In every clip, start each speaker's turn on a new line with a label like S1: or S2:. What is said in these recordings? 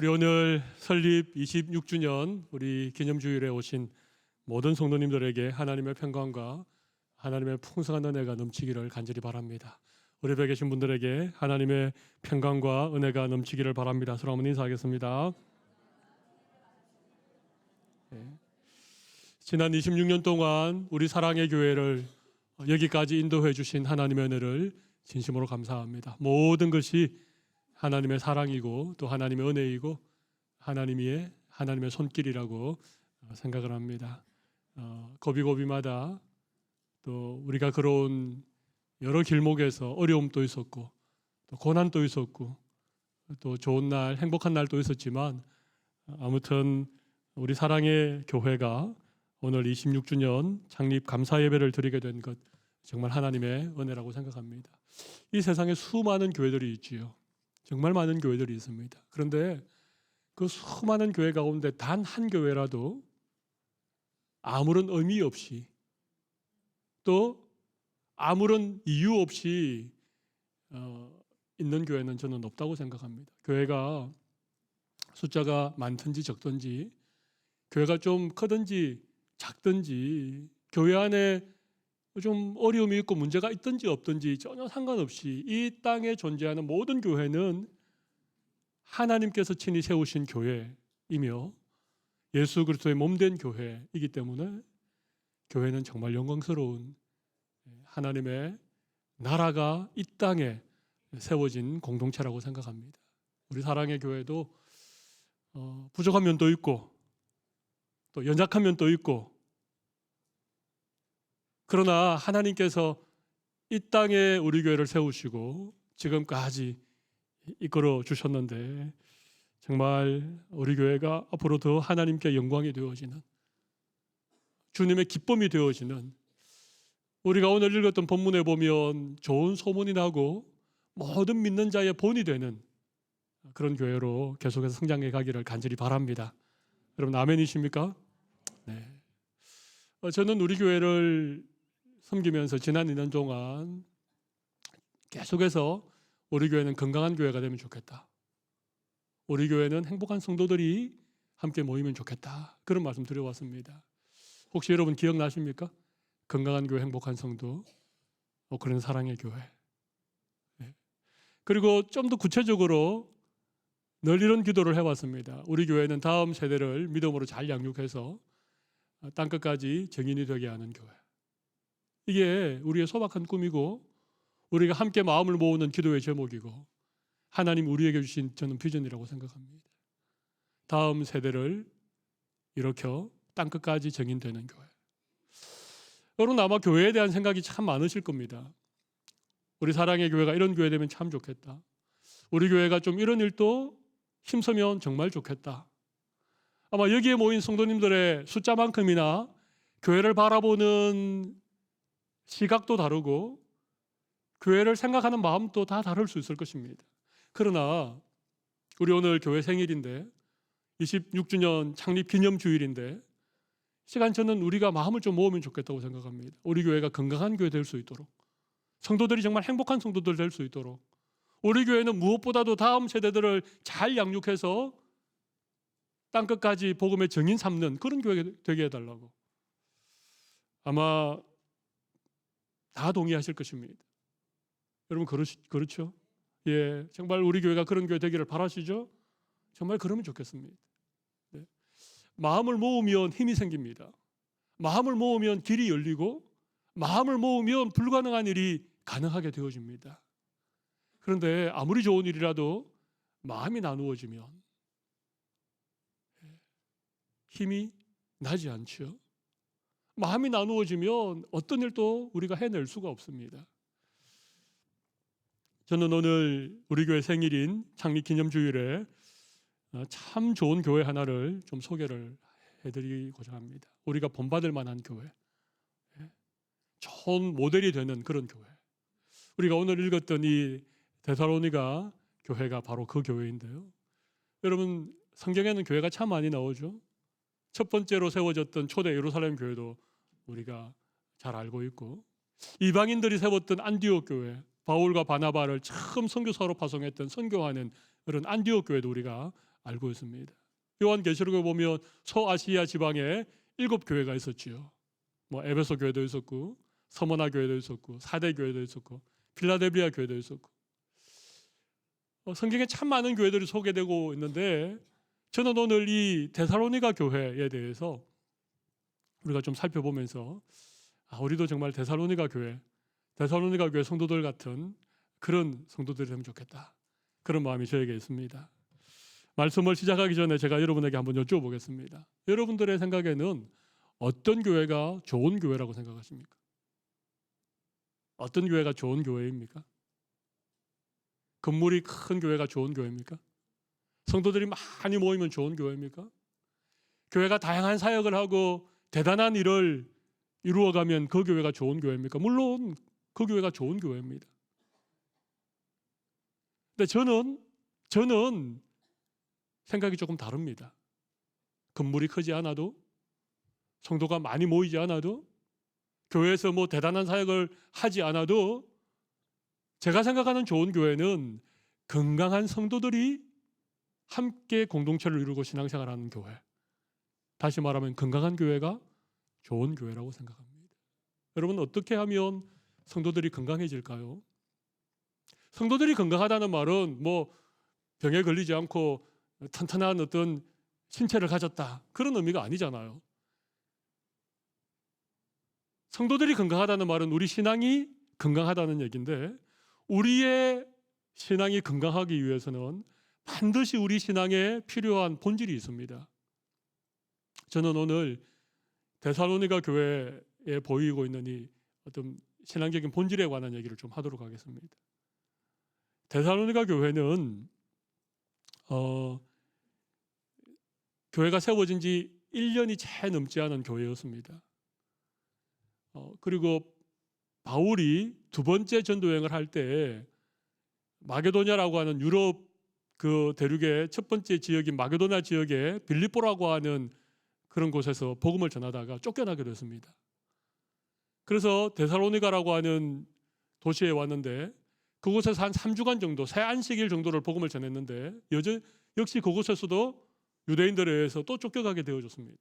S1: 우리 오늘 설립 26주년 우리 기념주일에 오신 모든 성도님들에게 하나님의 평강과 하나님의 풍성한 은혜가 넘치기를 간절히 바랍니다. 우리 뵙게 계신 분들에게 하나님의 평강과 은혜가 넘치기를 바랍니다. 서로 한번 인사하겠습니다. 지난 26년 동안 우리 사랑의 교회를 여기까지 인도해 주신 하나님의 은혜를 진심으로 감사합니다. 모든 것이 하나님의 사랑이고 또 하나님의 은혜이고 하나님의 손길이라고 생각을 합니다. 고비고비마다 또 우리가 걸어온 여러 길목에서 어려움도 있었고 또 고난도 있었고 또 좋은 날, 행복한 날도 있었지만 아무튼 우리 사랑의 교회가 오늘 26주년 창립 감사 예배를 드리게 된 것 정말 하나님의 은혜라고 생각합니다. 이 세상에 수많은 교회들이 있지요. 정말 많은 교회들이 있습니다. 그런데 그 수많은 교회 가운데 단 한 교회라도 아무런 의미 없이 또 아무런 이유 없이 있는 교회는 저는 없다고 생각합니다. 교회가 숫자가 많든지 적든지 교회가 좀 크든지 작든지 교회 안에 좀 어려움이 있고 문제가 있든지 없든지 전혀 상관없이 이 땅에 존재하는 모든 교회는 하나님께서 친히 세우신 교회이며 예수 그리스도의 몸된 교회이기 때문에 교회는 정말 영광스러운 하나님의 나라가 이 땅에 세워진 공동체라고 생각합니다. 우리 사랑의 교회도 부족한 면도 있고 또 연약한 면도 있고 그러나 하나님께서 이 땅에 우리 교회를 세우시고 지금까지 이끌어 주셨는데 정말 우리 교회가 앞으로 더 하나님께 영광이 되어지는 주님의 기쁨이 되어지는 우리가 오늘 읽었던 본문에 보면 좋은 소문이 나고 모든 믿는 자의 본이 되는 그런 교회로 계속해서 성장해 가기를 간절히 바랍니다. 여러분 아멘이십니까? 네. 저는 우리 교회를 섬기면서 지난 2년 동안 계속해서 우리 교회는 건강한 교회가 되면 좋겠다. 우리 교회는 행복한 성도들이 함께 모이면 좋겠다. 그런 말씀 드려왔습니다. 혹시 여러분 기억나십니까? 건강한 교회, 행복한 성도, 그런 사랑의 교회. 네. 그리고 좀 더 구체적으로 늘 이런 기도를 해왔습니다. 우리 교회는 다음 세대를 믿음으로 잘 양육해서 땅끝까지 정인이 되게 하는 교회. 이게 우리의 소박한 꿈이고 우리가 함께 마음을 모으는 기도의 제목이고 하나님 우리에게 주신 저는 비전이라고 생각합니다. 다음 세대를 일으켜 땅끝까지 정인되는 교회. 여러분 아마 교회에 대한 생각이 참 많으실 겁니다. 우리 사랑의 교회가 이런 교회 되면 참 좋겠다. 우리 교회가 좀 이런 일도 힘쓰면 정말 좋겠다. 아마 여기에 모인 성도님들의 숫자만큼이나 교회를 바라보는 시각도 다르고 교회를 생각하는 마음도 다 다를 수 있을 것입니다. 그러나 우리 오늘 교회 생일인데 26주년 창립 기념 주일인데 시간 저는 우리가 마음을 좀 모으면 좋겠다고 생각합니다. 우리 교회가 건강한 교회 될 수 있도록 성도들이 정말 행복한 성도들 될 수 있도록 우리 교회는 무엇보다도 다음 세대들을 잘 양육해서 땅끝까지 복음의 정인 삼는 그런 교회가 되게 해달라고 아마 다 동의하실 것입니다. 여러분 그렇죠? 예, 정말 우리 교회가 그런 교회 되기를 바라시죠? 정말 그러면 좋겠습니다. 네. 마음을 모으면 힘이 생깁니다. 마음을 모으면 길이 열리고 마음을 모으면 불가능한 일이 가능하게 되어집니다. 그런데 아무리 좋은 일이라도 마음이 나누어지면 힘이 나지 않죠. 마음이 나누어지면 어떤 일도 우리가 해낼 수가 없습니다. 저는 오늘 우리 교회 생일인 창립 기념주일에 참 좋은 교회 하나를 좀 소개를 해드리고자 합니다. 우리가 본받을 만한 교회, 좋은 모델이 되는 그런 교회. 우리가 오늘 읽었던 이 데살로니가 교회가 바로 그 교회인데요. 여러분 성경에는 교회가 참 많이 나오죠. 첫 번째로 세워졌던 초대 예루살렘 교회도 우리가 잘 알고 있고 이방인들이 세웠던 안디옥 교회, 바울과 바나바를 처음 선교사로 파송했던 선교하는 그런 안디옥 교회도 우리가 알고 있습니다. 요한계시록에 보면 소아시아 지방에 7교회가 있었지요. 뭐 에베소 교회도 있었고, 서머나 교회도 있었고, 사대 교회도 있었고, 필라델피아 교회도 있었고, 성경에 참 많은 교회들이 소개되고 있는데, 저는 오늘 이 데살로니가 교회에 대해서 우리가 좀 살펴보면서 우리도 정말 데살로니가 교회 성도들 같은 그런 성도들이 되면 좋겠다, 그런 마음이 저에게 있습니다. 말씀을 시작하기 전에 제가 여러분에게 한번 여쭤보겠습니다. 여러분들의 생각에는 어떤 교회가 좋은 교회라고 생각하십니까? 어떤 교회가 좋은 교회입니까? 건물이 큰 교회가 좋은 교회입니까? 성도들이 많이 모이면 좋은 교회입니까? 교회가 다양한 사역을 하고 대단한 일을 이루어가면 그 교회가 좋은 교회입니까? 물론 그 교회가 좋은 교회입니다. 근데 저는 생각이 조금 다릅니다. 건물이 크지 않아도, 성도가 많이 모이지 않아도, 교회에서 뭐 대단한 사역을 하지 않아도, 제가 생각하는 좋은 교회는 건강한 성도들이 함께 공동체를 이루고 신앙생활하는 교회. 다시 말하면 건강한 교회가 좋은 교회라고 생각합니다. 여러분, 어떻게 하면 성도들이 건강해질까요? 성도들이 건강하다는 말은 뭐 병에 걸리지 않고 튼튼한 어떤 신체를 가졌다, 그런 의미가 아니잖아요. 성도들이 건강하다는 말은 우리 신앙이 건강하다는 얘기인데, 우리의 신앙이 건강하기 위해서는 반드시 우리 신앙에 필요한 본질이 있습니다. 저는 오늘 데살로니가 교회에 보이고 있는 이 어떤 신앙적인 본질에 관한 얘기를 좀 하도록 하겠습니다. 데살로니가 교회는 교회가 세워진 지 1년이 채 넘지 않은 교회였습니다. 그리고 바울이 두 번째 전도여행을 할 때 마게도냐라고 하는 유럽 그 대륙의 첫 번째 지역인 마게도냐 지역에 빌립보라고 하는 그런 곳에서 복음을 전하다가 쫓겨나게 됐습니다. 그래서 데살로니가라고 하는 도시에 왔는데, 그곳에서 한 3주간 정도, 새 안식일 정도를 복음을 전했는데, 역시 그곳에서도 유대인들에 의해서 또 쫓겨가게 되어졌습니다.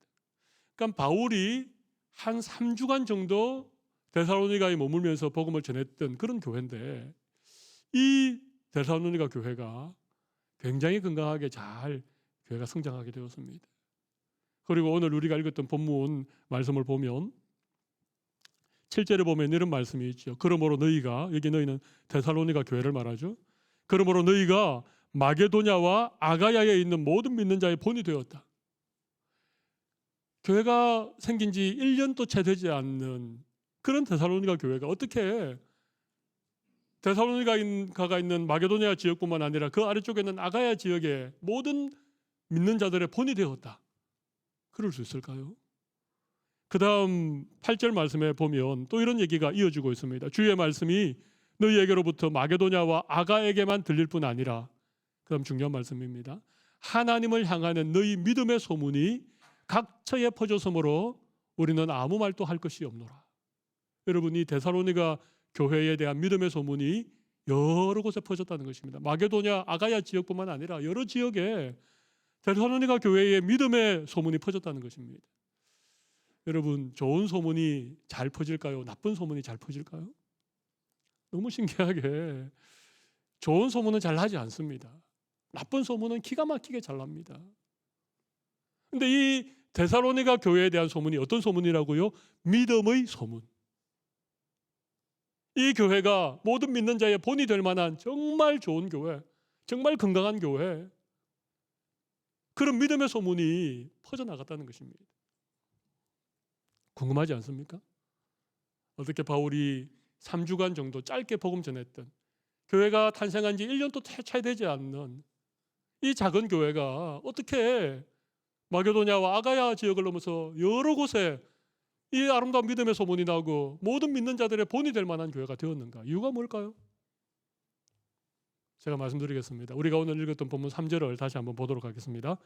S1: 그러니까 바울이 한 3주간 정도 데살로니가에 머물면서 복음을 전했던 그런 교회인데, 이 데살로니가 교회가 굉장히 건강하게 잘 교회가 성장하게 되었습니다. 그리고 오늘 우리가 읽었던 본문 말씀을 보면 7절에 보면 이런 말씀이 있죠. 그러므로 너희가, 여기 너희는 데살로니가 교회를 말하죠. 그러므로 너희가 마게도냐와 아가야에 있는 모든 믿는 자의 본이 되었다. 교회가 생긴 지 1년도 채 되지 않는 그런 데살로니가 교회가 어떻게 데살로니가가 있는 마게도냐 지역뿐만 아니라 그 아래쪽에 있는 아가야 지역의 모든 믿는 자들의 본이 되었다, 그럴 수 있을까요? 그 다음 8절 말씀에 보면 또 이런 얘기가 이어지고 있습니다. 주의 말씀이 너희에게로부터 마게도냐와 아가에게만 들릴 뿐 아니라, 그 다음 중요한 말씀입니다. 하나님을 향하는 너희 믿음의 소문이 각처에 퍼졌으므로 우리는 아무 말도 할 것이 없노라. 여러분, 이 데살로니가 교회에 대한 믿음의 소문이 여러 곳에 퍼졌다는 것입니다. 마게도냐, 아가야 지역뿐만 아니라 여러 지역에 데살로니가 교회의 믿음의 소문이 퍼졌다는 것입니다. 여러분, 좋은 소문이 잘 퍼질까요? 나쁜 소문이 잘 퍼질까요? 너무 신기하게 좋은 소문은 잘 나지 않습니다. 나쁜 소문은 기가 막히게 잘 납니다. 근데 이 데살로니가 교회에 대한 소문이 어떤 소문이라고요? 믿음의 소문. 이 교회가 모든 믿는 자의 본이 될 만한 정말 좋은 교회, 정말 건강한 교회, 그런 믿음의 소문이 퍼져나갔다는 것입니다. 궁금하지 않습니까? 어떻게 바울이 3주간 정도 짧게 복음 전했던, 교회가 탄생한 지 1년도 채 되지 않는 이 작은 교회가 어떻게 마게도냐와 아가야 지역을 넘어서 여러 곳에 이 아름다운 믿음의 소문이 나고 모든 믿는 자들의 본이 될 만한 교회가 되었는가? 이유가 뭘까요? 제가 말씀드리겠습니다. 우리가 오늘 읽었던 본문 3절을 다시 한번 보도록 하겠습니다.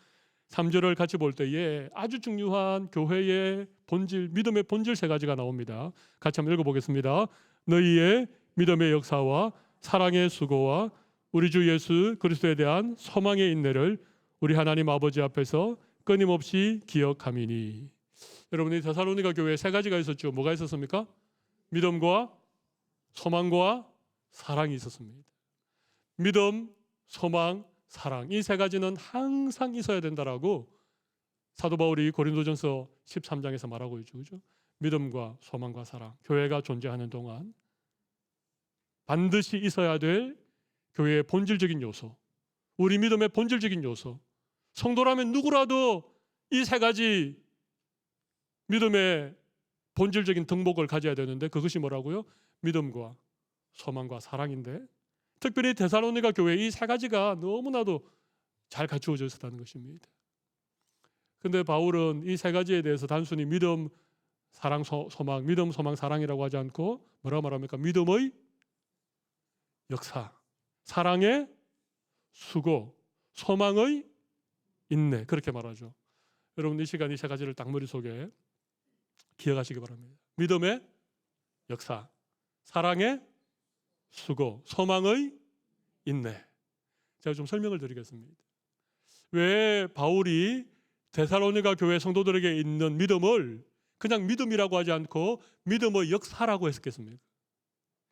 S1: 3절을 같이 볼 때에 아주 중요한 교회의 본질, 믿음의 본질 세 가지가 나옵니다. 같이 한번 읽어보겠습니다. 너희의 믿음의 역사와 사랑의 수고와 우리 주 예수 그리스도에 대한 소망의 인내를 우리 하나님 아버지 앞에서 끊임없이 기억함이니. 여러분이 데살로니가 교회에 세 가지가 있었죠. 뭐가 있었습니까? 믿음과 소망과 사랑이 있었습니다. 믿음, 소망, 사랑, 이 세 가지는 항상 있어야 된다라고 사도 바울이 고린도전서 13장에서 말하고 있죠. 그죠? 믿음과 소망과 사랑, 교회가 존재하는 동안 반드시 있어야 될 교회의 본질적인 요소, 우리 믿음의 본질적인 요소. 성도라면 누구라도 이 세 가지 믿음의 본질적인 덕목을 가져야 되는데, 그것이 뭐라고요? 믿음과 소망과 사랑인데, 특별히 데살로니가 교회 이 세 가지가 너무나도 잘 갖추어져 있었다는 것입니다. 근데 바울은 이 세 가지에 대해서 단순히 믿음, 사랑, 소망, 믿음, 소망, 사랑이라고 하지 않고 뭐라고 말합니까? 믿음의 역사, 사랑의 수고, 소망의 인내, 그렇게 말하죠. 여러분 이 시간 이 세 가지를 딱 머릿속에 기억하시기 바랍니다. 믿음의 역사, 사랑의 수고, 소망의 인내. 제가 좀 설명을 드리겠습니다. 왜 바울이 데살로니가 교회 성도들에게 있는 믿음을 그냥 믿음이라고 하지 않고 믿음의 역사라고 했겠습니까?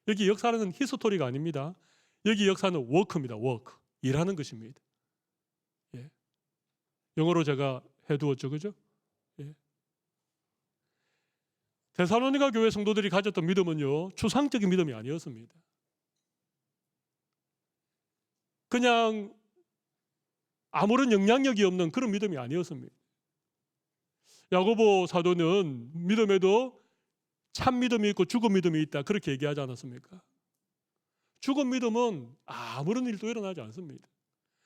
S1: 여기 역사는 히스토리가 아닙니다. 여기 역사는 워크입니다. 워크, 일하는 것입니다. 예. 영어로 제가 해두었죠, 그죠? 예. 데살로니가 교회 성도들이 가졌던 믿음은요, 추상적인 믿음이 아니었습니다. 그냥 아무런 영향력이 없는 그런 믿음이 아니었습니다. 야고보 사도는 믿음에도 참 믿음이 있고 죽은 믿음이 있다, 그렇게 얘기하지 않았습니까? 죽은 믿음은 아무런 일도 일어나지 않습니다.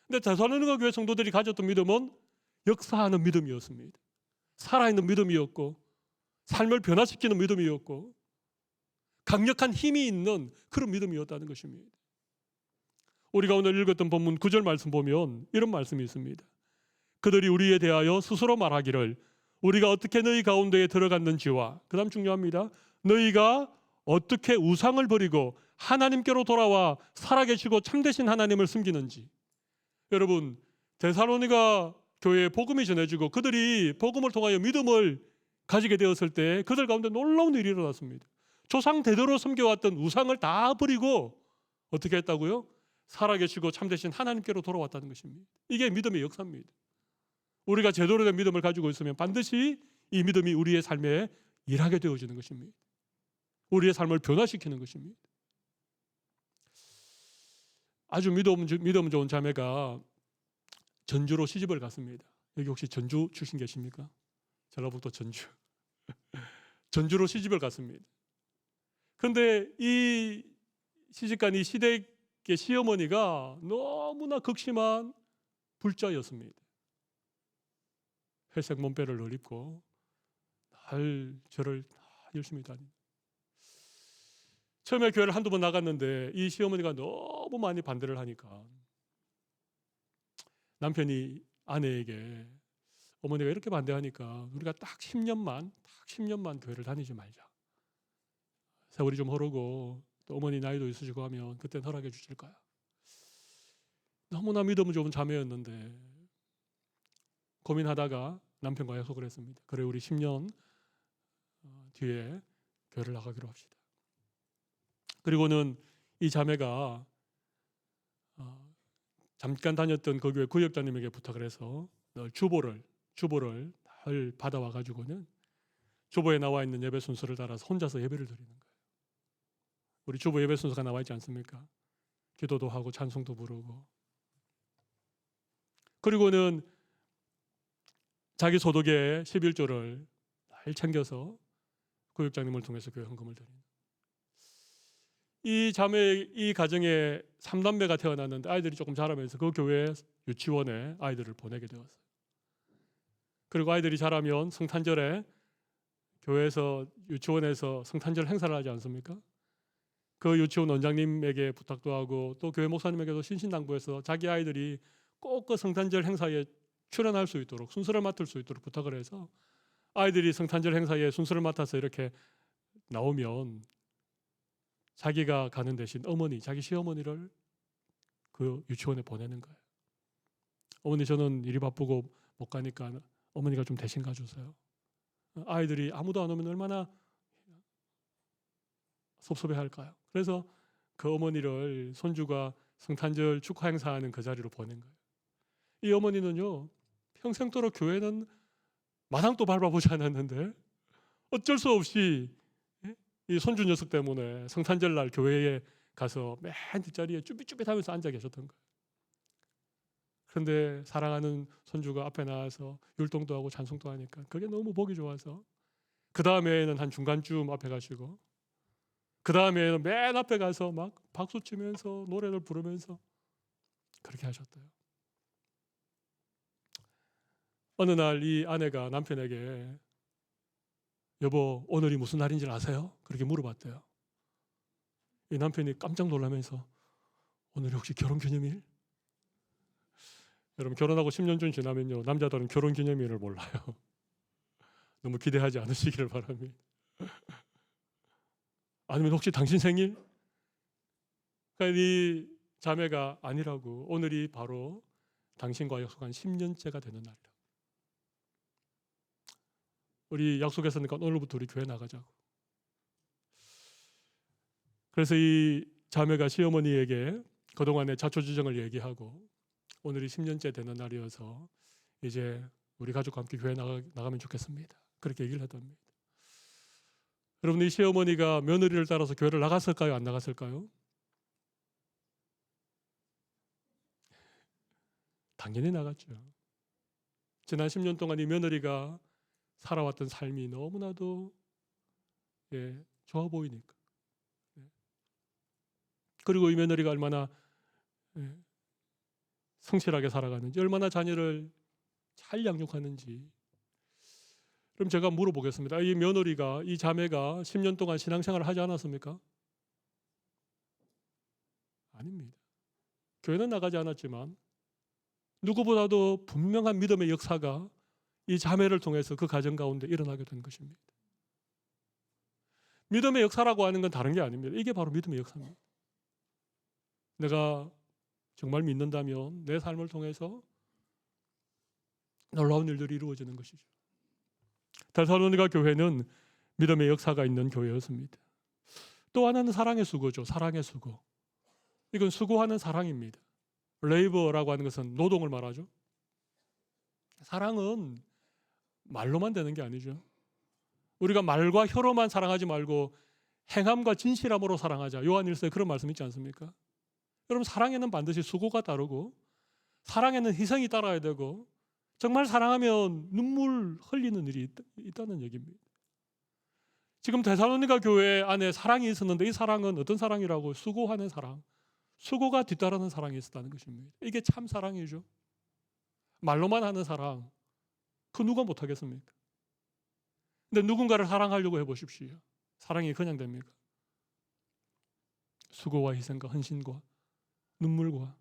S1: 근데 데살로니가 교회 성도들이 가졌던 믿음은 역사하는 믿음이었습니다. 살아있는 믿음이었고, 삶을 변화시키는 믿음이었고, 강력한 힘이 있는 그런 믿음이었다는 것입니다. 우리가 오늘 읽었던 본문 9절 말씀 보면 이런 말씀이 있습니다. 그들이 우리에 대하여 스스로 말하기를 우리가 어떻게 너희 가운데에 들어갔는지와, 그 다음 중요합니다. 너희가 어떻게 우상을 버리고 하나님께로 돌아와 살아계시고 참되신 하나님을 숨기는지. 여러분, 데살로니가 교회에 복음이 전해지고 그들이 복음을 통하여 믿음을 가지게 되었을 때 그들 가운데 놀라운 일이 일어났습니다. 조상 대대로 섬겨왔던 우상을 다 버리고 어떻게 했다고요? 살아계시고 참되신 하나님께로 돌아왔다는 것입니다. 이게 믿음의 역사입니다. 우리가 제대로 된 믿음을 가지고 있으면 반드시 이 믿음이 우리의 삶에 일하게 되어지는 것입니다. 우리의 삶을 변화시키는 것입니다. 아주 믿음 좋은 자매가 전주로 시집을 갔습니다. 여기 혹시 전주 출신 계십니까? 전라북도 전주. 전주로 시집을 갔습니다. 그런데 이 시집간 이 시댁의 시어머니가 너무나 극심한 불자였습니다. 회색 몸빼를 늘 입고 날 절을 열심히 다닙니다. 처음에 교회를 한두 번 나갔는데 이 시어머니가 너무 많이 반대를 하니까 남편이 아내에게 어머니가 이렇게 반대하니까 우리가 딱 10년만 교회를 다니지 말자. 세월이 좀 흐르고 또 어머니 나이도 있으시고 하면 그땐 허락해 주실 거야. 너무나 믿음 좋은 자매였는데 고민하다가 남편과 약속을 했습니다. 그래, 우리 10년 뒤에 교회를 나가기로 합시다. 그리고는 이 자매가 잠깐 다녔던 그 교회 구역장님에게 부탁을 해서 늘 주보를 늘 받아와 가지고는 주보에 나와 있는 예배 순서를 따라서 혼자서 예배를 드리는 거예요. 우리 주보 예배 순서가 나와 있지 않습니까? 기도도 하고 찬송도 부르고, 그리고는 자기 소득의 11조를 잘 챙겨서 구역장님을 통해서 교회 헌금을 드립니다. 이 자매, 이 가정에 3남매가 태어났는데 아이들이 조금 자라면서 그 교회 유치원에 아이들을 보내게 되었어요. 그리고 아이들이 자라면 성탄절에 교회에서 유치원에서 성탄절 행사를 하지 않습니까? 그 유치원 원장님에게 부탁도 하고 또 교회 목사님에게도 신신당부해서 자기 아이들이 꼭 그 성탄절 행사에 출연할 수 있도록, 순서를 맡을 수 있도록 부탁을 해서 아이들이 성탄절 행사에 순서를 맡아서 이렇게 나오면 자기가 가는 대신 자기 시어머니를 그 유치원에 보내는 거예요. 어머니 저는 일이 바쁘고 못 가니까 어머니가 좀 대신 가주세요. 아이들이 아무도 안 오면 얼마나 섭섭해할까요? 그래서 그 어머니를 손주가 성탄절 축하 행사하는 그 자리로 보낸 거예요. 이 어머니는요, 평생도록 교회는 마당도 밟아보지 않았는데 어쩔 수 없이 이 손주 녀석 때문에 성탄절 날 교회에 가서 맨 뒷자리에 쭈삣쭈삣하면서 앉아 계셨던 거예요. 그런데 사랑하는 손주가 앞에 나와서 율동도 하고 찬송도 하니까 그게 너무 보기 좋아서 그 다음에는 한 중간쯤 앞에 가시고 그 다음에는 맨 앞에 가서 막 박수 치면서 노래를 부르면서 그렇게 하셨대요. 어느 날 이 아내가 남편에게 여보 오늘이 무슨 날인지 아세요? 그렇게 물어봤대요. 이 남편이 깜짝 놀라면서 오늘이 혹시 결혼기념일? 여러분 결혼하고 10년 좀 지나면요 남자들은 결혼기념일을 몰라요. 너무 기대하지 않으시기를 바랍니다. 아니면 혹시 당신 생일? 그러니까 이 자매가 아니라고 오늘이 바로 당신과 약속한 10년째가 되는 날이라고. 우리 약속했으니까 오늘부터 우리 교회 나가자고. 그래서 이 자매가 시어머니에게 그동안의 자초지정을 얘기하고 오늘이 10년째 되는 날이어서 이제 우리 가족과 함께 교회 나가면 좋겠습니다. 그렇게 얘기를 했답니다. 여러분 이 시어머니가 며느리를 따라서 교회를 나갔을까요? 안 나갔을까요? 당연히 나갔죠. 지난 10년 동안 이 며느리가 살아왔던 삶이 너무나도 좋아 보이니까. 그리고 이 며느리가 얼마나 성실하게 살아가는지, 얼마나 자녀를 잘 양육하는지. 그럼 제가 물어보겠습니다. 이 며느리가, 이 자매가 10년 동안 신앙생활을 하지 않았습니까? 아닙니다. 교회는 나가지 않았지만 누구보다도 분명한 믿음의 역사가 이 자매를 통해서 그 가정 가운데 일어나게 된 것입니다. 믿음의 역사라고 하는 건 다른 게 아닙니다. 이게 바로 믿음의 역사입니다. 내가 정말 믿는다면 내 삶을 통해서 놀라운 일들이 이루어지는 것이죠. 데살로니가 교회는 믿음의 역사가 있는 교회였습니다. 또 하나는 사랑의 수고죠. 사랑의 수고. 이건 수고하는 사랑입니다. 레이버라고 하는 것은 노동을 말하죠. 사랑은 말로만 되는 게 아니죠. 우리가 말과 혀로만 사랑하지 말고 행함과 진실함으로 사랑하자. 요한일서에 그런 말씀 있지 않습니까? 여러분 사랑에는 반드시 수고가 따르고 사랑에는 희생이 따라야 되고 정말 사랑하면 눈물 흘리는 일이 있다는 얘기입니다. 지금 데살로니가 교회 안에 사랑이 있었는데 이 사랑은 어떤 사랑이라고? 수고하는 사랑. 수고가 뒤따르는 사랑이 있었다는 것입니다. 이게 참 사랑이죠. 말로만 하는 사랑. 그 누가 못하겠습니까? 근데 누군가를 사랑하려고 해보십시오. 사랑이 그냥 됩니까? 수고와 희생과 헌신과 눈물과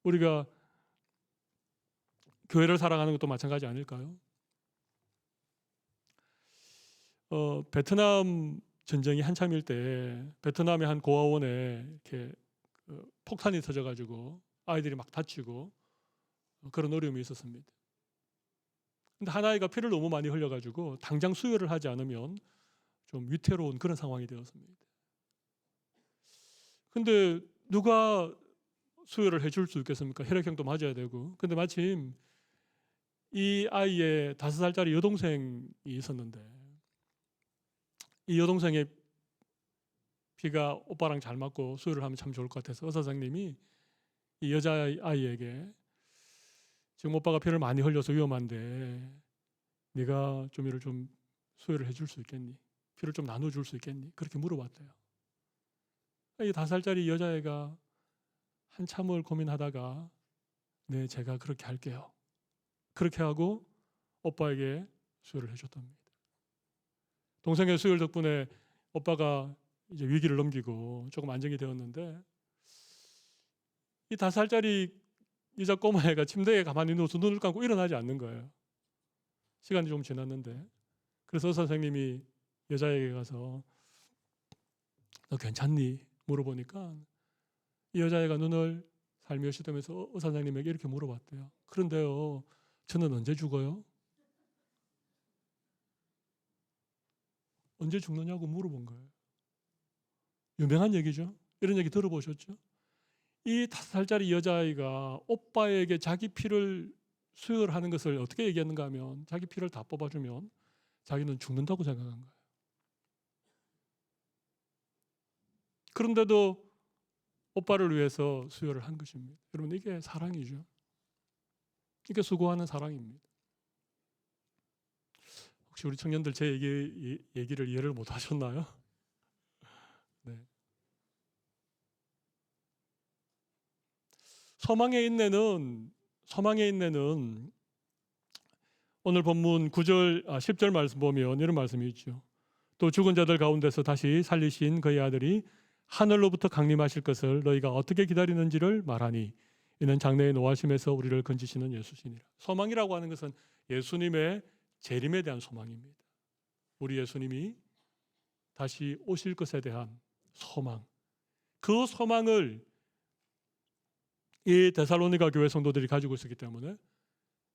S1: 우리가 교회를 사랑하는 것도 마찬가지 아닐까요? 베트남 전쟁이 한참일 때 베트남의 한 고아원에 이렇게 폭탄이 터져가지고 아이들이 막 다치고 그런 어려움이 있었습니다. 근데 한 아이가 피를 너무 많이 흘려가지고 당장 수혈을 하지 않으면 좀 위태로운 그런 상황이 되었습니다. 근데 누가 수혈을 해줄 수 있겠습니까? 혈액형도 맞아야 되고. 근데 마침 이 아이의 5살짜리 여동생이 있었는데 이 여동생의 피가 오빠랑 잘 맞고 수혈을 하면 참 좋을 것 같아서 의사 선생님이 이 여자아이에게 지금 오빠가 피를 많이 흘려서 위험한데 네가 좀 이를 좀 수혈을 해줄 수 있겠니? 피를 좀 나눠줄 수 있겠니? 그렇게 물어봤대요. 이 5살짜리 여자애가 한참을 고민하다가 네 제가 그렇게 할게요. 그렇게 하고 오빠에게 수혈을 해줬답니다. 동생의 수혈 덕분에 오빠가 이제 위기를 넘기고 조금 안정이 되었는데 이 5살짜리 여자 꼬마애가 침대에 가만히 누워서 눈을 감고 일어나지 않는 거예요. 시간이 좀 지났는데 그래서 선생님이 여자에게 가서 너 괜찮니? 물어보니까 이 여자애가 눈을 살며시 되면서 의사장님에게 이렇게 물어봤대요. 그런데요, 저는 언제 죽어요? 언제 죽느냐고 물어본 거예요. 유명한 얘기죠. 이런 얘기 들어보셨죠? 이 5살짜리 여자아이가 오빠에게 자기 피를 수혈하는 것을 어떻게 얘기했는가 하면 자기 피를 다 뽑아주면 자기는 죽는다고 생각한 거예요. 그런데도 오빠를 위해서 수혈을 한 것입니다. 여러분, 이게 사랑이죠. 이게 수고하는 사랑입니다. 혹시 우리 청년들 제 얘기를 이해를 못 하셨나요? 네. 소망의 인내는 오늘 본문 10절 말씀 보면 이런 말씀이 있죠. 또 죽은 자들 가운데서 다시 살리신 그의 아들이 하늘로부터 강림하실 것을 너희가 어떻게 기다리는지를 말하니 이는 장래의 노하심에서 우리를 건지시는 예수시니라. 소망이라고 하는 것은 예수님의 재림에 대한 소망입니다. 우리 예수님이 다시 오실 것에 대한 소망. 그 소망을 이 데살로니가 교회 성도들이 가지고 있었기 때문에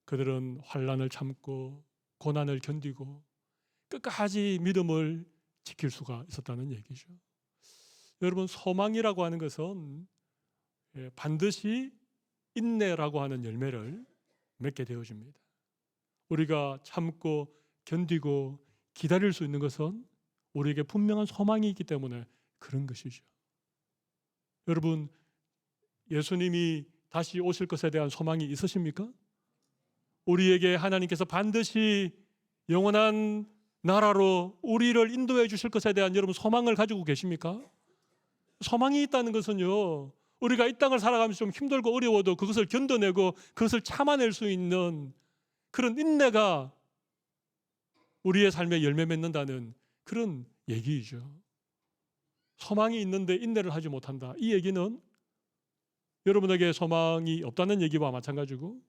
S1: 그들은 환난을 참고 고난을 견디고 끝까지 믿음을 지킬 수가 있었다는 얘기죠. 여러분, 소망이라고 하는 것은 반드시 인내라고 하는 열매를 맺게 되어집니다. 우리가 참고 견디고 기다릴 수 있는 것은 우리에게 분명한 소망이 있기 때문에 그런 것이죠. 여러분, 예수님이 다시 오실 것에 대한 소망이 있으십니까? 우리에게 하나님께서 반드시 영원한 나라로 우리를 인도해 주실 것에 대한 여러분 소망을 가지고 계십니까? 소망이 있다는 것은요, 우리가 이 땅을 살아가면서 좀 힘들고 어려워도 그것을 견뎌내고 그것을 참아낼 수 있는 그런 인내가 우리의 삶에 열매 맺는다는 그런 얘기이죠. 소망이 있는데 인내를 하지 못한다. 이 얘기는 여러분에게 소망이 없다는 얘기와 마찬가지고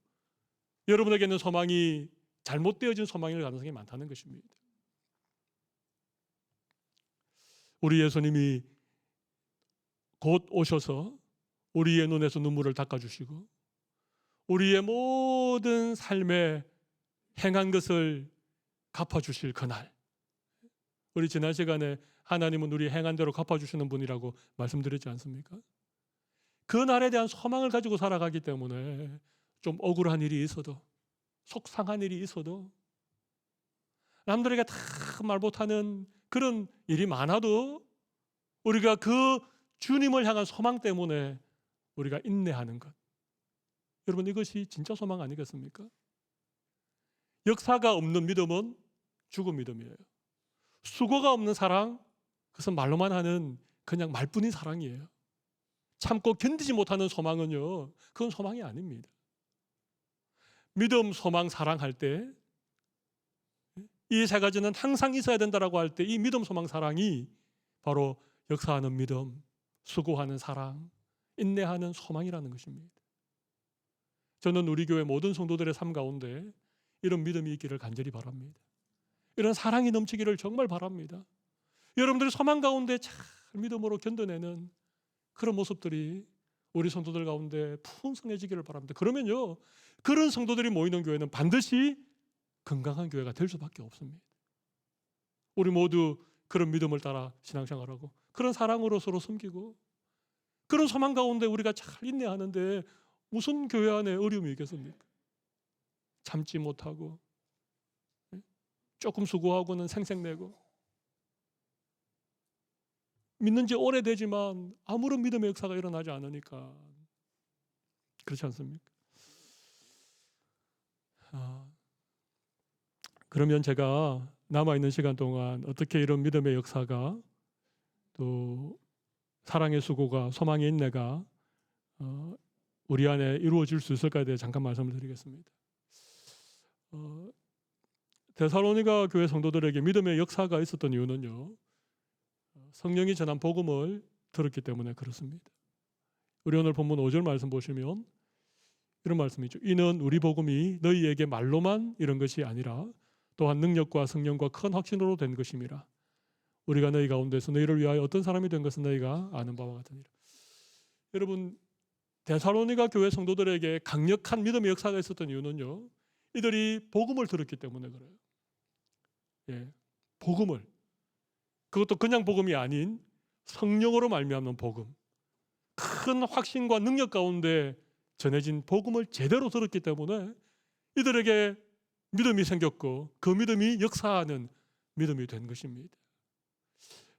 S1: 여러분에게는 소망이 잘못되어진 소망일 가능성이 많다는 것입니다. 우리 예수님이 곧 오셔서 우리의 눈에서 눈물을 닦아주시고 우리의 모든 삶에 행한 것을 갚아주실 그날, 우리 지난 시간에 하나님은 우리 행한 대로 갚아주시는 분이라고 말씀드렸지 않습니까? 그 날에 대한 소망을 가지고 살아가기 때문에 좀 억울한 일이 있어도 속상한 일이 있어도 남들에게 다 말 못하는 그런 일이 많아도 우리가 그 주님을 향한 소망 때문에 우리가 인내하는 것, 여러분, 이것이 진짜 소망 아니겠습니까? 역사가 없는 믿음은 죽은 믿음이에요. 수고가 없는 사랑, 그것은 말로만 하는 그냥 말뿐인 사랑이에요. 참고 견디지 못하는 소망은요, 그건 소망이 아닙니다. 믿음, 소망, 사랑할 때 이 세 가지는 항상 있어야 된다라고 할 때 이 믿음, 소망, 사랑이 바로 역사하는 믿음, 수고하는 사랑, 인내하는 소망이라는 것입니다. 저는 우리 교회 모든 성도들의 삶 가운데 이런 믿음이 있기를 간절히 바랍니다. 이런 사랑이 넘치기를 정말 바랍니다. 여러분들이 소망 가운데 잘 믿음으로 견뎌내는 그런 모습들이 우리 성도들 가운데 풍성해지기를 바랍니다. 그러면요, 그런 성도들이 모이는 교회는 반드시 건강한 교회가 될 수밖에 없습니다. 우리 모두 그런 믿음을 따라 신앙생활하고 그런 사랑으로 서로 섬기고 그런 소망 가운데 우리가 잘 인내하는데 무슨 교회 안에 어려움이 있겠습니까? 참지 못하고 조금 수고하고는 생색내고 믿는 지 오래되지만 아무런 믿음의 역사가 일어나지 않으니까 그렇지 않습니까? 그러면 제가 남아있는 시간 동안 어떻게 이런 믿음의 역사가 또 사랑의 수고가 소망의 인내가 우리 안에 이루어질 수 있을까에 대해 잠깐 말씀을 드리겠습니다. 데살로니가 교회 성도들에게 믿음의 역사가 있었던 이유는요, 성령이 전한 복음을 들었기 때문에 그렇습니다. 우리 오늘 본문 5절 말씀 보시면 이런 말씀이죠. 이는 우리 복음이 너희에게 말로만 이런 것이 아니라 또한 능력과 성령과 큰 확신으로 된 것임이라. 우리가 너희 가운데서 너희를 위하여 어떤 사람이 된 것은 너희가 아는 바와 같으니라. 여러분, 데살로니가 교회 성도들에게 강력한 믿음의 역사가 있었던 이유는요, 이들이 복음을 들었기 때문에 그래요. 예, 복음을, 그것도 그냥 복음이 아닌 성령으로 말미암는 복음, 큰 확신과 능력 가운데 전해진 복음을 제대로 들었기 때문에 이들에게 믿음이 생겼고 그 믿음이 역사하는 믿음이 된 것입니다.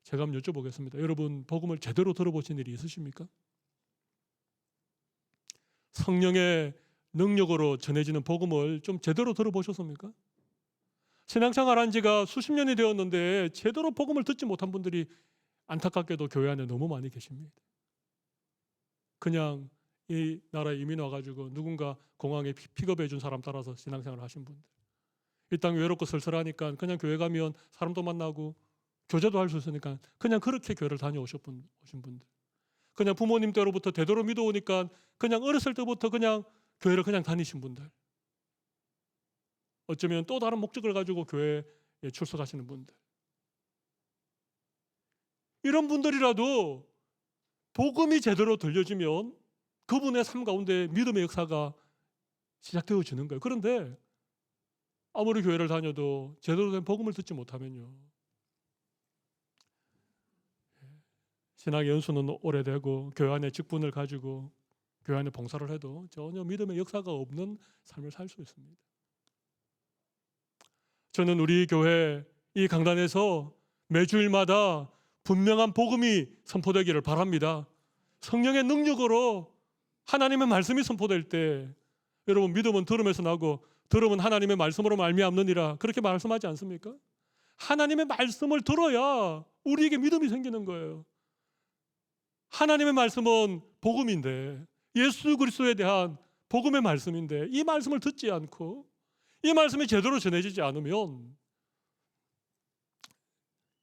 S1: 제가 한번 여쭤보겠습니다. 여러분, 복음을 제대로 들어보신 일이 있으십니까? 성령의 능력으로 전해지는 복음을 좀 제대로 들어보셨습니까? 신앙생활 한 지가 수십 년이 되었는데 제대로 복음을 듣지 못한 분들이 안타깝게도 교회 안에 너무 많이 계십니다. 그냥 이 나라에 이민 와가지고 누군가 공항에 픽업해 준 사람 따라서 신앙생활을 하신 분들, 이 땅 외롭고 쓸쓸하니까 그냥 교회 가면 사람도 만나고 교제도 할 수 있으니까 그냥 그렇게 교회를 다녀오신 분들, 그냥 부모님 때로부터 되도록 믿어오니까 그냥 어렸을 때부터 그냥 교회를 그냥 다니신 분들, 어쩌면 또 다른 목적을 가지고 교회에 출석하시는 분들, 이런 분들이라도 복음이 제대로 들려지면 그분의 삶 가운데 믿음의 역사가 시작되어지는 거예요. 그런데 아무리 교회를 다녀도 제대로 된 복음을 듣지 못하면요, 신앙의 연수는 오래되고 교회 안에 직분을 가지고 교회 안에 봉사를 해도 전혀 믿음의 역사가 없는 삶을 살 수 있습니다. 저는 우리 교회 이 강단에서 매주일마다 분명한 복음이 선포되기를 바랍니다. 성령의 능력으로 하나님의 말씀이 선포될 때, 여러분, 믿음은 들음에서 나고 들음은 하나님의 말씀으로 말미암느니라, 그렇게 말씀하지 않습니까? 하나님의 말씀을 들어야 우리에게 믿음이 생기는 거예요. 하나님의 말씀은 복음인데, 예수 그리스도에 대한 복음의 말씀인데, 이 말씀을 듣지 않고 이 말씀이 제대로 전해지지 않으면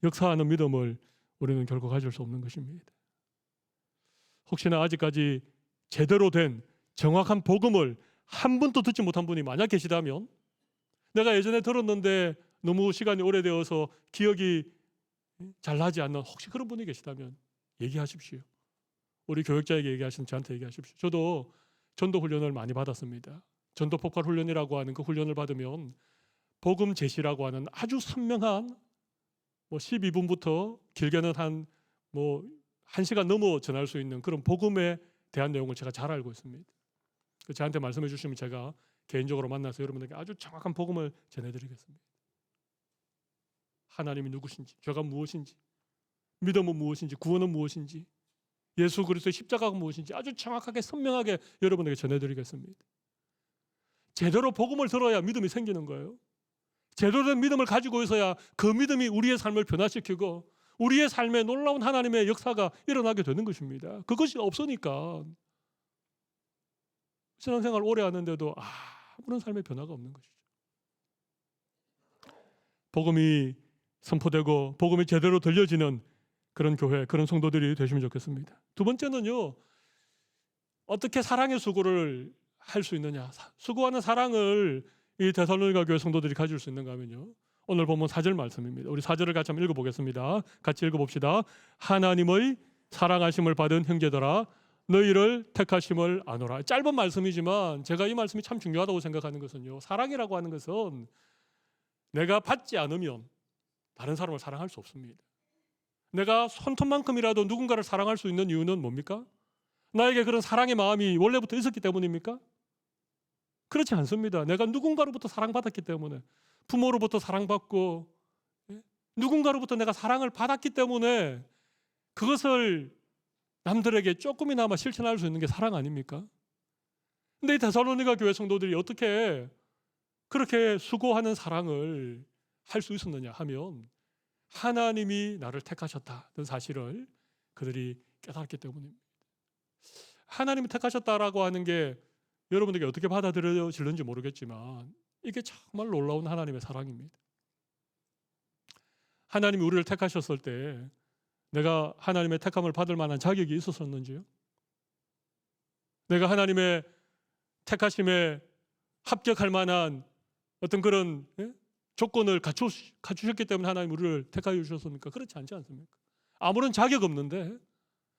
S1: 역사하는 믿음을 우리는 결코 가질 수 없는 것입니다. 혹시나 아직까지 제대로 된 정확한 복음을 한 번도 듣지 못한 분이 만약 계시다면, 내가 예전에 들었는데 너무 시간이 오래되어서 기억이 잘 나지 않는 혹시 그런 분이 계시다면 얘기하십시오. 우리 교역자에게 얘기하시는 저한테 얘기하십시오. 저도 전도 훈련을 많이 받았습니다. 전도 폭발 훈련이라고 하는 그 훈련을 받으면 복음 제시라고 하는 아주 선명한 12분부터 길게는 한 1시간 넘어 전할 수 있는 그런 복음에 대한 내용을 제가 잘 알고 있습니다. 저한테 말씀해 주시면 제가 개인적으로 만나서 여러분에게 아주 정확한 복음을 전해드리겠습니다. 하나님이 누구신지, 죄가 무엇인지, 믿음은 무엇인지, 구원은 무엇인지, 예수 그리스도의 십자가가 무엇인지 아주 정확하게 선명하게 여러분에게 전해드리겠습니다. 제대로 복음을 들어야 믿음이 생기는 거예요. 제대로 된 믿음을 가지고 있어야 그 믿음이 우리의 삶을 변화시키고 우리의 삶에 놀라운 하나님의 역사가 일어나게 되는 것입니다. 그것이 없으니까 신앙생활 오래 하는데도 아무런 삶의 변화가 없는 것이죠. 복음이 선포되고 복음이 제대로 들려지는 그런 교회, 그런 성도들이 되시면 좋겠습니다. 두 번째는요, 어떻게 사랑의 수고를 할 수 있느냐, 수고하는 사랑을 이 데살로니가 교회 성도들이 가질 수 있는가 하면요, 오늘 본문 4절 말씀입니다. 우리 4절을 같이 한번 읽어보겠습니다. 같이 읽어봅시다. 하나님의 사랑하심을 받은 형제들아, 너희를 택하심을 아노라. 짧은 말씀이지만 제가 이 말씀이 참 중요하다고 생각하는 것은요, 사랑이라고 하는 것은 내가 받지 않으면 다른 사람을 사랑할 수 없습니다. 내가 손톱만큼이라도 누군가를 사랑할 수 있는 이유는 뭡니까? 나에게 그런 사랑의 마음이 원래부터 있었기 때문입니까? 그렇지 않습니다. 내가 누군가로부터 사랑받았기 때문에, 부모로부터 사랑받고 누군가로부터 내가 사랑을 받았기 때문에 그것을 남들에게 조금이나마 실천할 수 있는 게 사랑 아닙니까? 근데 이 데살로니가 교회 성도들이 어떻게 그렇게 수고하는 사랑을 할 수 있었느냐 하면, 하나님이 나를 택하셨다는 사실을 그들이 깨달았기 때문입니다. 하나님이 택하셨다라고 하는 게 여러분에게 어떻게 받아들여질는지 모르겠지만 이게 정말 놀라운 하나님의 사랑입니다. 하나님이 우리를 택하셨을 때 내가 하나님의 택함을 받을 만한 자격이 있었었는지요? 내가 하나님의 택하심에 합격할 만한 어떤 그런 조건을 갖추셨기 때문에 하나님 우리를 택하여 주셨습니까? 그렇지 않지 않습니까? 아무런 자격 없는데,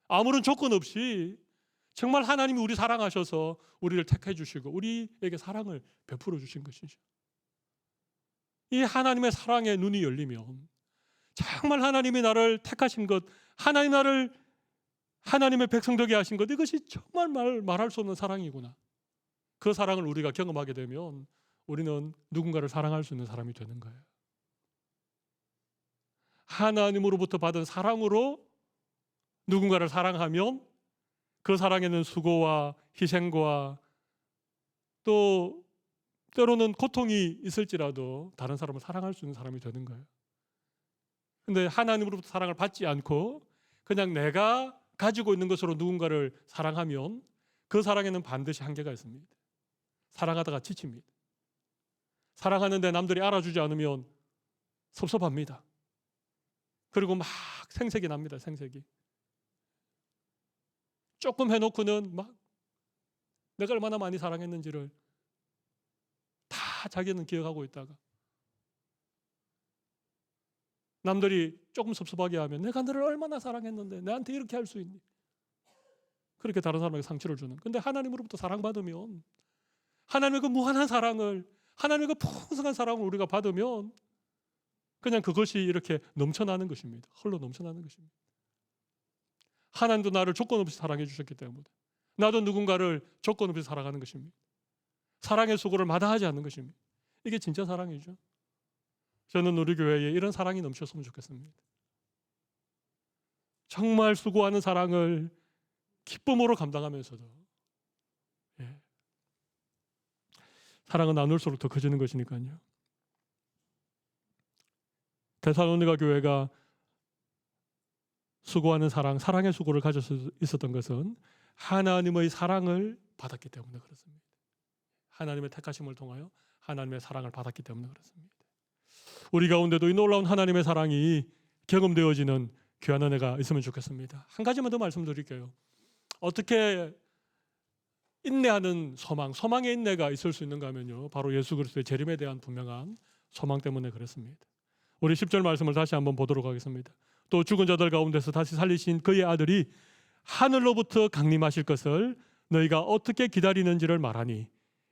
S1: 아무런 조건 없이 정말 하나님이 우리 사랑하셔서 우리를 택해 주시고 우리에게 사랑을 베풀어 주신 것이죠. 이 하나님의 사랑에 눈이 열리면 정말 하나님이 나를 택하신 것, 하나님 나를 하나님의 백성 되게 하신 것, 이것이 정말 말할 수 없는 사랑이구나. 그 사랑을 우리가 경험하게 되면 우리는 누군가를 사랑할 수 있는 사람이 되는 거예요. 하나님으로부터 받은 사랑으로 누군가를 사랑하면 그 사랑에는 수고와 희생과 또 때로는 고통이 있을지라도 다른 사람을 사랑할 수 있는 사람이 되는 거예요. 근데 하나님으로부터 사랑을 받지 않고 그냥 내가 가지고 있는 것으로 누군가를 사랑하면 그 사랑에는 반드시 한계가 있습니다. 사랑하다가 지칩니다. 사랑하는데 남들이 알아주지 않으면 섭섭합니다. 그리고 막 생색이 납니다. 생색이. 조금 해놓고는 막 내가 얼마나 많이 사랑했는지를 다 자기는 기억하고 있다가 남들이 조금 섭섭하게 하면 내가 너를 얼마나 사랑했는데 내한테 이렇게 할 수 있니? 그렇게 다른 사람에게 상처를 주는. 근데 하나님으로부터 사랑받으면 하나님의 그 무한한 사랑을, 하나님의 그 풍성한 사랑을 우리가 받으면 그냥 그것이 이렇게 넘쳐나는 것입니다. 흘러 넘쳐나는 것입니다. 하나님도 나를 조건 없이 사랑해 주셨기 때문에 나도 누군가를 조건 없이 사랑하는 것입니다. 사랑의 수고를 마다하지 않는 것입니다. 이게 진짜 사랑이죠. 저는 우리 교회에 이런 사랑이 넘쳤으면 좋겠습니다. 정말 수고하는 사랑을 기쁨으로 감당하면서도 사랑은 나눌수록 더 커지는 것이니까요. 데살로니가 교회가 수고하는 사랑, 사랑의 수고를 가질 수 있었던 것은 하나님의 사랑을 받았기 때문에 그렇습니다. 하나님의 택하심을 통하여 하나님의 사랑을 받았기 때문에 그렇습니다. 우리 가운데도 이 놀라운 하나님의 사랑이 경험되어지는 귀한 은혜가 있으면 좋겠습니다. 한 가지만 더 말씀드릴게요. 어떻게 인내하는 소망의 인내가 있을 수 있는가 하면요, 바로 예수 그리스도의 재림에 대한 분명한 소망 때문에 그렇습니다. 우리 10절 말씀을 다시 한번 보도록 하겠습니다. 또 죽은 자들 가운데서 다시 살리신 그의 아들이 하늘로부터 강림하실 것을 너희가 어떻게 기다리는지를 말하니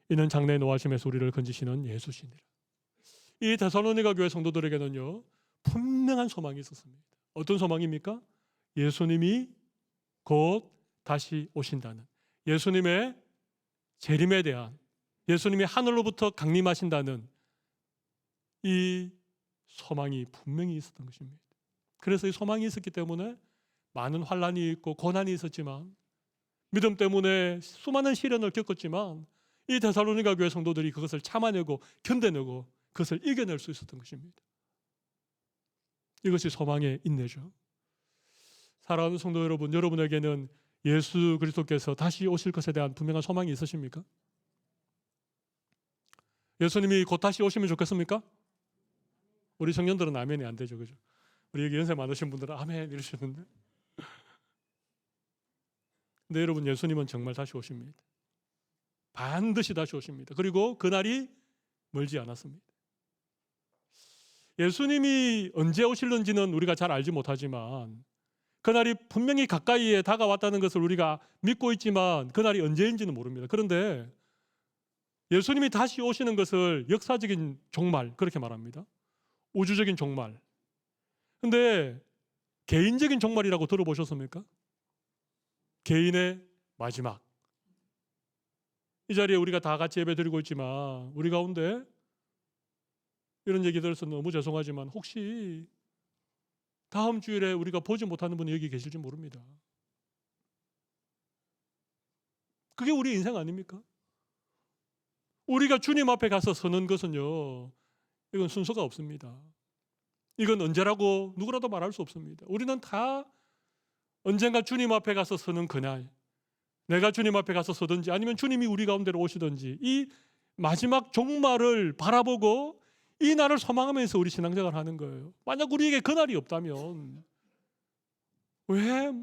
S1: 이는 장래 노하심에서 우리를 건지시는 예수시니라. 이 데살로니가 교회 성도들에게는요, 분명한 소망이 있었습니다. 어떤 소망입니까? 예수님이 곧 다시 오신다는, 예수님의 재림에 대한, 예수님이 하늘로부터 강림하신다는 이 소망이 분명히 있었던 것입니다. 그래서 이 소망이 있었기 때문에 많은 환난이 있고 고난이 있었지만, 믿음 때문에 수많은 시련을 겪었지만 이 데살로니가 교회 성도들이 그것을 참아내고 견뎌내고 그것을 이겨낼 수 있었던 것입니다. 이것이 소망의 인내죠. 사랑하는 성도 여러분, 여러분에게는 예수 그리스도께서 다시 오실 것에 대한 분명한 소망이 있으십니까? 예수님이 곧 다시 오시면 좋겠습니까? 우리 청년들은 아멘이 안 되죠, 그죠? 우리 여기 연세 많으신 분들은 아멘 이러시는데, 근데 여러분, 예수님은 정말 다시 오십니다. 반드시 다시 오십니다. 그리고 그날이 멀지 않았습니다. 예수님이 언제 오실는지는 우리가 잘 알지 못하지만 그날이 분명히 가까이에 다가왔다는 것을 우리가 믿고 있지만 그날이 언제인지는 모릅니다. 그런데 예수님이 다시 오시는 것을 역사적인 종말, 그렇게 말합니다. 우주적인 종말. 근데 개인적인 종말이라고 들어보셨습니까? 개인의 마지막. 이 자리에 우리가 다 같이 예배 드리고 있지만 우리 가운데 이런 얘기 들어서 너무 죄송하지만 혹시 다음 주일에 우리가 보지 못하는 분이 여기 계실지 모릅니다. 그게 우리 인생 아닙니까? 우리가 주님 앞에 가서 서는 것은요, 이건 순서가 없습니다. 이건 언제라고 누구라도 말할 수 없습니다. 우리는 다 언젠가 주님 앞에 가서 서는 그날, 내가 주님 앞에 가서 서든지 아니면 주님이 우리 가운데로 오시든지 이 마지막 종말을 바라보고 이 날을 소망하면서 우리 신앙생활을 하는 거예요. 만약 우리에게 그날이 없다면 왜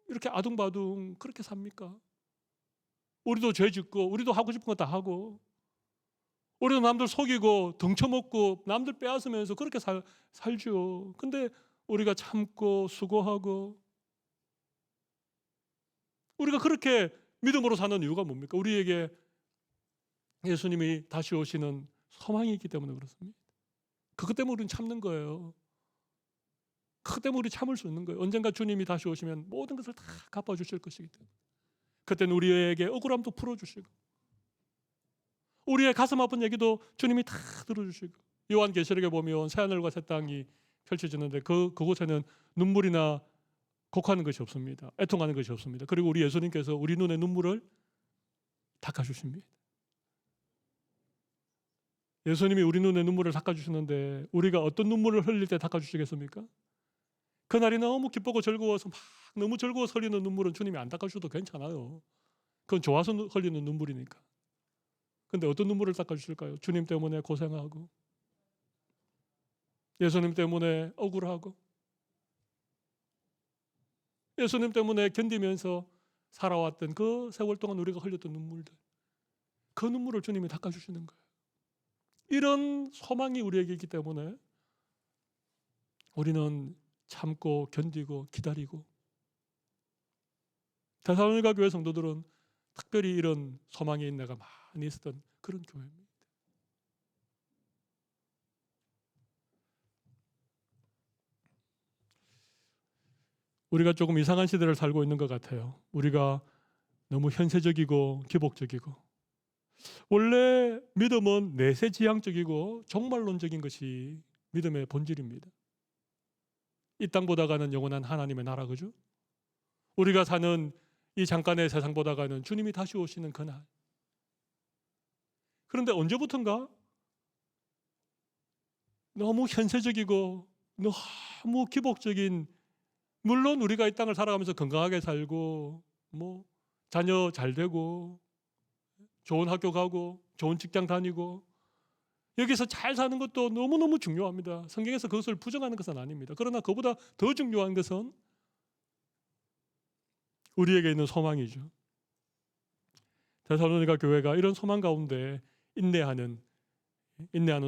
S1: 이렇게 아둥바둥 그렇게 삽니까? 우리도 죄 짓고 우리도 하고 싶은 거 다 하고 우리도 남들 속이고 덩쳐먹고 남들 빼앗으면서 그렇게 살죠. 근데 우리가 참고 수고하고 우리가 그렇게 믿음으로 사는 이유가 뭡니까? 우리에게 예수님이 다시 오시는 소망이 있기 때문에 그렇습니다. 그것 때문에 우리는 참는 거예요. 그것 때문에 우리 참을 수 있는 거예요. 언젠가 주님이 다시 오시면 모든 것을 다 갚아주실 것이기 때문에. 그때는 우리에게 억울함도 풀어주시고 우리의 가슴 아픈 얘기도 주님이 다 들어주시고 요한계시록에 보면 새하늘과 새 땅이 펼쳐지는데 그곳에는 눈물이나 곡하는 것이 없습니다. 애통하는 것이 없습니다. 그리고 우리 예수님께서 우리 눈의 눈물을 닦아주십니다. 예수님이 우리 눈의 눈물을 닦아주시는데 우리가 어떤 눈물을 흘릴 때 닦아주시겠습니까? 그날이 너무 기쁘고 즐거워서 막 너무 즐거워서 흘리는 눈물은 주님이 안 닦아주셔도 괜찮아요. 그건 좋아서 흘리는 눈물이니까. 근데 어떤 눈물을 닦아주실까요? 주님 때문에 고생하고 예수님 때문에 억울하고 예수님 때문에 견디면서 살아왔던 그 세월 동안 우리가 흘렸던 눈물들, 그 눈물을 주님이 닦아주시는 거예요. 이런 소망이 우리에게 있기 때문에 우리는 참고 견디고 기다리고, 데살로니가 교회 성도들은 특별히 이런 소망의 인내가 많이 있었던 그런 교회입니다. 우리가 조금 이상한 시대를 살고 있는 것 같아요. 우리가 너무 현세적이고 기복적이고, 원래 믿음은 내세지향적이고 종말론적인 것이 믿음의 본질입니다. 이 땅보다가는 영원한 하나님의 나라, 그죠? 우리가 사는 이 잠깐의 세상보다가는 주님이 다시 오시는 그날. 그런데 언제부턴가 너무 현세적이고 너무 기복적인, 물론 우리가 이 땅을 살아가면서 건강하게 살고 뭐 자녀 잘 되고 좋은 학교 가고 좋은 직장 다니고 여기서 잘 사는 것도 너무너무 중요합니다. 성경에서 그것을 부정하는 것은 아닙니다. 그러나 그보다 더 중요한 것은 우리에게 있는 소망이죠. 데살로니가 교회가 이런 소망 가운데 인내하는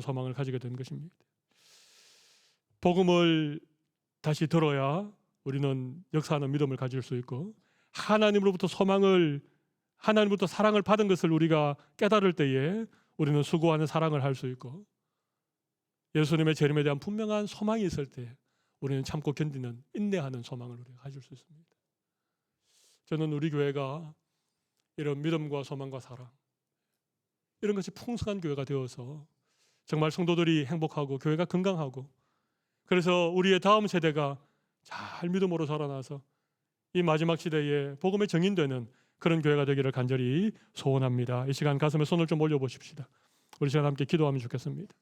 S1: 소망을 가지게 된 것입니다. 복음을 다시 들어야 우리는 역사하는 믿음을 가질 수 있고, 하나님으로부터 하나님으로부터 사랑을 받은 것을 우리가 깨달을 때에 우리는 수고하는 사랑을 할 수 있고, 예수님의 재림에 대한 분명한 소망이 있을 때 우리는 참고 견디는 인내하는 소망을 우리가 가질 수 있습니다. 저는 우리 교회가 이런 믿음과 소망과 사랑, 이런 것이 풍성한 교회가 되어서 정말 성도들이 행복하고 교회가 건강하고, 그래서 우리의 다음 세대가 잘 믿음으로 자라나서 이 마지막 시대에 복음의 정인되는 그런 교회가 되기를 간절히 소원합니다. 이 시간 가슴에 손을 좀 올려보십시다. 우리 시간 함께 기도하면 좋겠습니다.